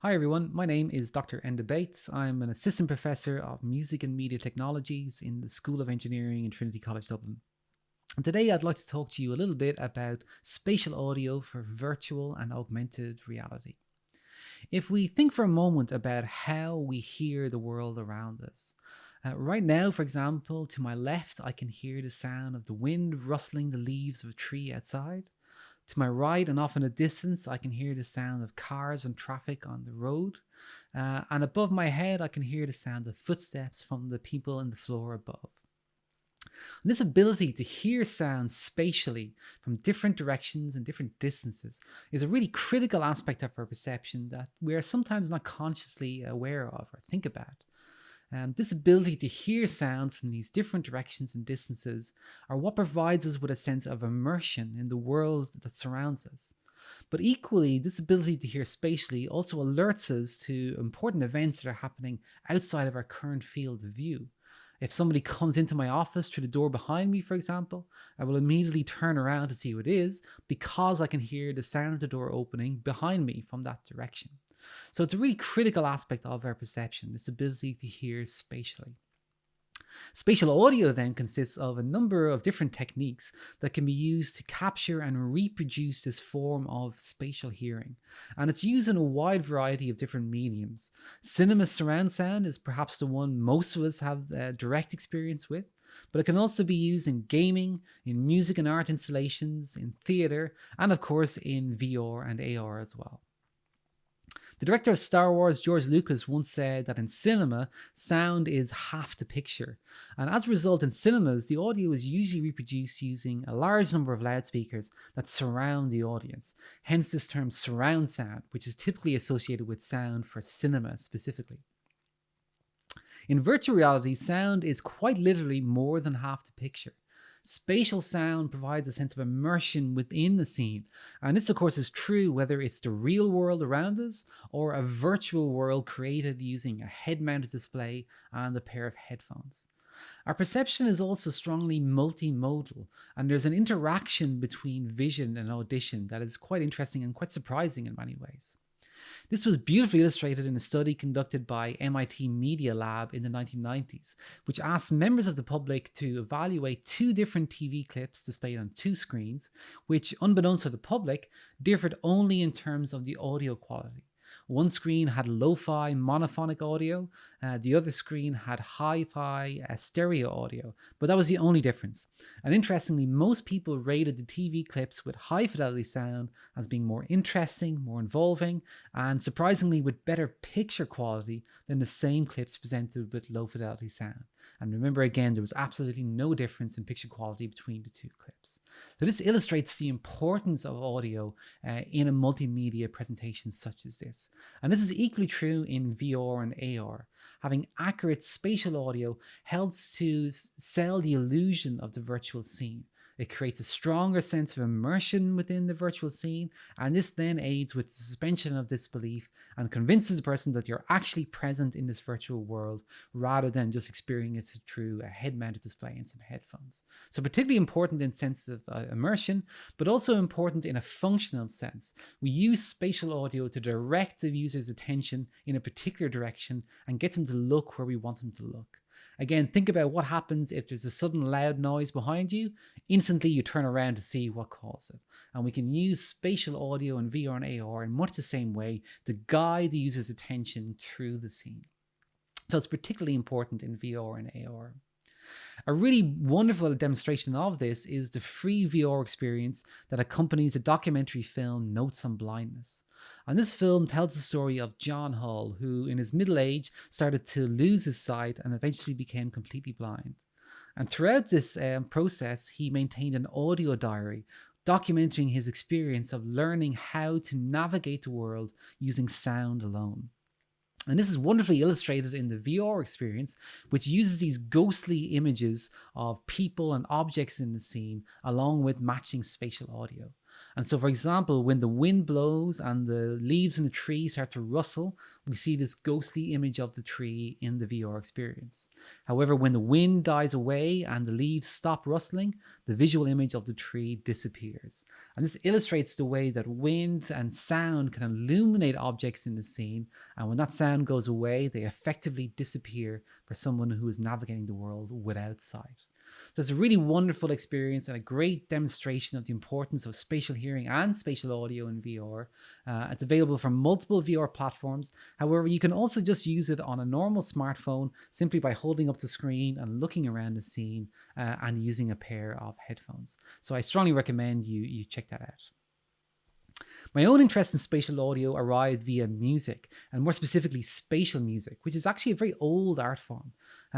Hi everyone, my name is Dr. Enda Bates. I'm an assistant professor of music and media technologies in the School of Engineering in Trinity College Dublin. And today I'd like to talk to you a little bit about spatial audio for virtual and augmented reality. If we think for a moment about how we hear the world around us, right now, for example, to my left, I can hear the sound of the wind rustling the leaves of a tree outside. To my right and off in the distance, I can hear the sound of cars and traffic on the road. And above my head, I can hear the sound of footsteps from the people on the floor above. And this ability to hear sounds spatially from different directions and different distances is a really critical aspect of our perception that we are sometimes not consciously aware of or think about. This ability to hear sounds from these different directions and distances are what provides us with a sense of immersion in the world that surrounds us. But equally, this ability to hear spatially also alerts us to important events that are happening outside of our current field of view. If somebody comes into my office through the door behind me, for example, I will immediately turn around to see who it is because I can hear the sound of the door opening behind me from that direction. So it's a really critical aspect of our perception, this ability to hear spatially. Spatial audio then consists of a number of different techniques that can be used to capture and reproduce this form of spatial hearing. And it's used in a wide variety of different mediums. Cinema surround sound is perhaps the one most of us have direct experience with, but it can also be used in gaming, in music and art installations, in theater, and of course in VR and AR as well. The director of Star Wars, George Lucas, once said that in cinema, sound is half the picture. And as a result, in cinemas, the audio is usually reproduced using a large number of loudspeakers that surround the audience. Hence, this term surround sound, which is typically associated with sound for cinema specifically. In virtual reality, sound is quite literally more than half the picture. Spatial sound provides a sense of immersion within the scene. And this, of course, is true whether it's the real world around us or a virtual world created using a head mounted display and a pair of headphones. Our perception is also strongly multimodal, and there's an interaction between vision and audition that is quite interesting and quite surprising in many ways. This was beautifully illustrated in a study conducted by MIT Media Lab in the 1990s, which asked members of the public to evaluate two different TV clips displayed on two screens, which, unbeknownst to the public, differed only in terms of the audio quality. One screen had lo-fi monophonic audio, the other screen had hi-fi stereo audio, but that was the only difference. And interestingly, most people rated the TV clips with high fidelity sound as being more interesting, more involving, and surprisingly with better picture quality than the same clips presented with low fidelity sound. And remember again, there was absolutely no difference in picture quality between the two clips. So this illustrates the importance of audio in a multimedia presentation such as this. And this is equally true in VR and AR. Having accurate spatial audio helps to sell the illusion of the virtual scene. It creates a stronger sense of immersion within the virtual scene, and this then aids with the suspension of disbelief and convinces the person that you're actually present in this virtual world rather than just experiencing it through a head-mounted display and some headphones. So particularly important in sense of immersion, but also important in a functional sense. We use spatial audio to direct the user's attention in a particular direction and get them to look where we want them to look. Again, think about what happens if there's a sudden loud noise behind you. Instantly, you turn around to see what caused it. And we can use spatial audio and VR and AR in much the same way to guide the user's attention through the scene. So it's particularly important in VR and AR. A really wonderful demonstration of this is the free VR experience that accompanies a documentary film, Notes on Blindness. And this film tells the story of John Hull, who in his middle age started to lose his sight and eventually became completely blind. And throughout this process, he maintained an audio diary documenting his experience of learning how to navigate the world using sound alone. And this is wonderfully illustrated in the VR experience, which uses these ghostly images of people and objects in the scene, along with matching spatial audio. And so, for example, when the wind blows and the leaves in the tree start to rustle, we see this ghostly image of the tree in the VR experience. However, when the wind dies away and the leaves stop rustling, the visual image of the tree disappears. And this illustrates the way that wind and sound can illuminate objects in the scene, and when that sound goes away, they effectively disappear for someone who is navigating the world without sight. So it's a really wonderful experience and a great demonstration of the importance of spatial hearing and spatial audio in VR. It's available from multiple VR platforms. However, you can also just use it on a normal smartphone simply by holding up the screen and looking around the scene and using a pair of headphones. So I strongly recommend you check that out. My own interest in spatial audio arrived via music, and more specifically spatial music, which is actually a very old art form.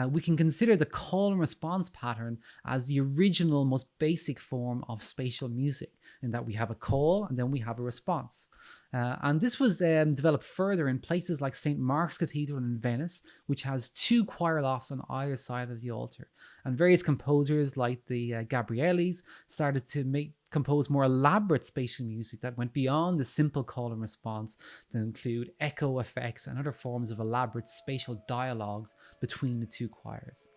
We can consider the call and response pattern as the original, most basic form of spatial music, in that we have a call and then we have a response. And this was developed further in places like St. Mark's Cathedral in Venice, which has 2 choir lofts on either side of the altar. And various composers like the Gabrielis started to compose more elaborate spatial music that went beyond the simple call and response to include echo effects and other forms of elaborate spatial dialogues between the 2 choirs.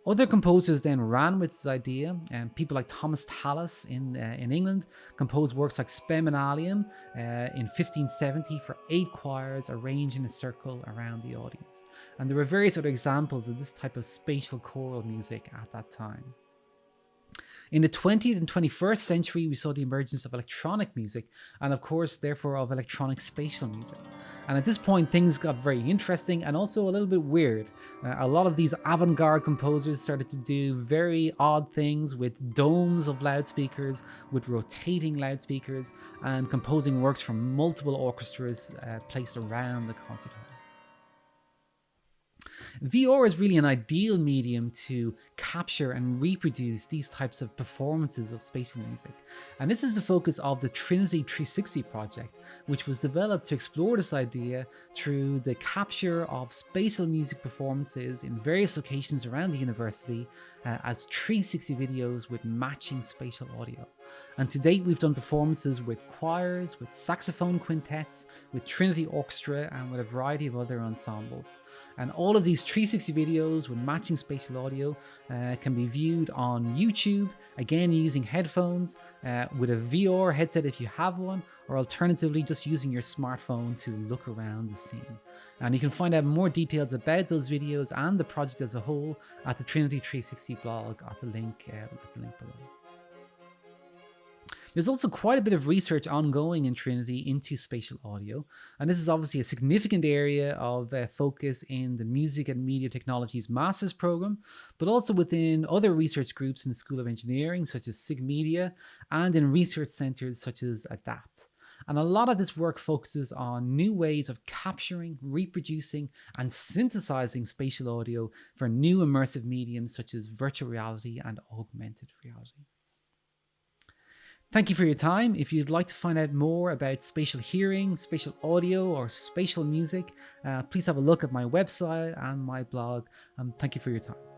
Other composers then ran with this idea, and people like Thomas Tallis in England composed works like Spem and Allium in 1570 for 8 choirs arranged in a circle around the audience. And there were various other examples of this type of spatial choral music at that time. In the 20th and 21st century, we saw the emergence of electronic music and, of course, therefore of electronic spatial music. And at this point, things got very interesting and also a little bit weird. A lot of these avant-garde composers started to do very odd things with domes of loudspeakers, with rotating loudspeakers, and composing works from multiple orchestras placed around the concert hall. VR is really an ideal medium to capture and reproduce these types of performances of spatial music. And this is the focus of the Trinity 360 project, which was developed to explore this idea through the capture of spatial music performances in various locations around the university as 360 videos with matching spatial audio. And to date, we've done performances with choirs, with saxophone quintets, with Trinity Orchestra, and with a variety of other ensembles. And all of these 360 videos with matching spatial audio can be viewed on YouTube, again using headphones, with a VR headset if you have one, or alternatively just using your smartphone to look around the scene. And you can find out more details about those videos and the project as a whole at the Trinity 360 blog at the link below. There's also quite a bit of research ongoing in Trinity into spatial audio, and this is obviously a significant area of focus in the Music and Media Technologies Master's Program, but also within other research groups in the School of Engineering, such as SIG Media, and in research centres such as ADAPT. And a lot of this work focuses on new ways of capturing, reproducing, and synthesizing spatial audio for new immersive mediums such as virtual reality and augmented reality. Thank you for your time. If you'd like to find out more about spatial hearing, spatial audio, or spatial music, please have a look at my website and my blog. Thank you for your time.